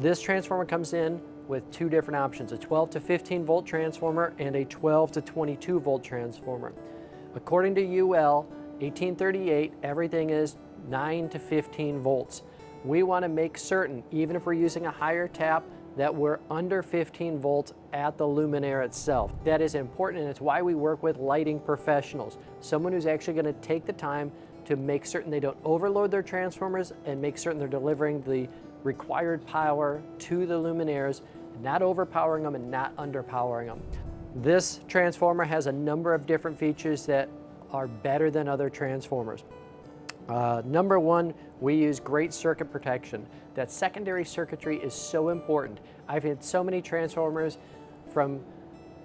This transformer comes in with two different options, a 12 to 15 volt transformer and a 12 to 22 volt transformer. According to UL 1838, everything is 9 to 15 volts. We want to make certain, even if we're using a higher tap, that we're under 15 volts at the luminaire itself. That is important, and it's why we work with lighting professionals. Someone who's actually going to take the time to make certain they don't overload their transformers and make certain they're delivering the required power to the luminaires, not overpowering them and not underpowering them. This transformer has a number of different features that are better than other transformers. Number one, we use great circuit protection. That secondary circuitry is so important. I've had so many transformers from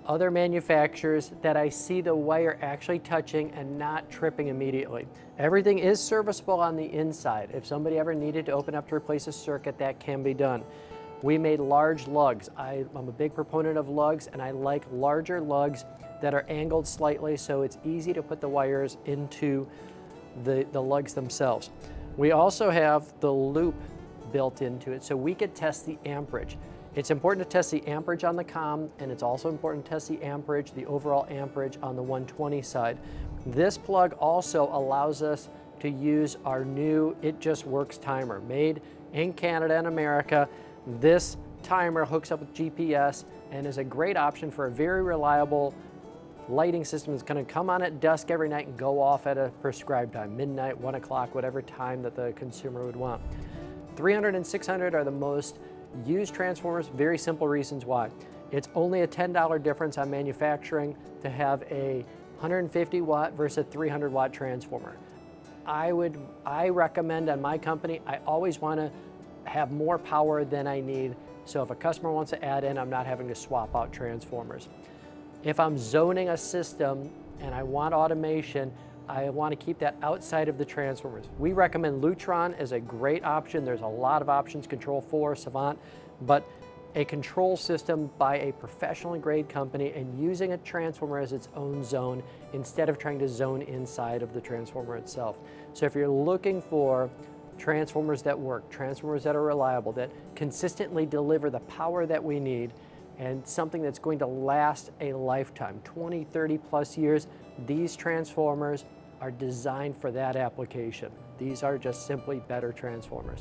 other manufacturers that I see the wire actually touching and not tripping immediately. Everything is serviceable on the inside. If somebody ever needed to open up to replace a circuit, that can be done. We made large lugs. I'm a big proponent of lugs, and I like larger lugs that are angled slightly so it's easy to put the wires into the lugs themselves. We also have the loop built into it so we could test the amperage. It's important to test the amperage on the comm, and it's also important to test the amperage, the overall amperage on the 120 side. This plug also allows us to use our new It Just Works timer, made in Canada and America. This timer hooks up with GPS and is a great option for a very reliable lighting system that's going to come on at dusk every night and go off at a prescribed time, midnight, 1 o'clock, whatever time that the consumer would want. 300 and 600 are the most used transformers. Very simple reasons why. It's only a $10 difference on manufacturing to have a 150 watt versus a 300 watt transformer. I recommend on my company, I always want to have more power than I need. So if a customer wants to add in, I'm not having to swap out transformers. If I'm zoning a system and I want automation, I want to keep that outside of the transformers. We recommend Lutron as a great option. There's a lot of options, Control 4, Savant, but a control system by a professionally grade company and using a transformer as its own zone instead of trying to zone inside of the transformer itself. So if you're looking for transformers that work, transformers that are reliable, that consistently deliver the power that we need, and something that's going to last a lifetime, 20, 30 plus years, these transformers are designed for that application. These are just simply better transformers.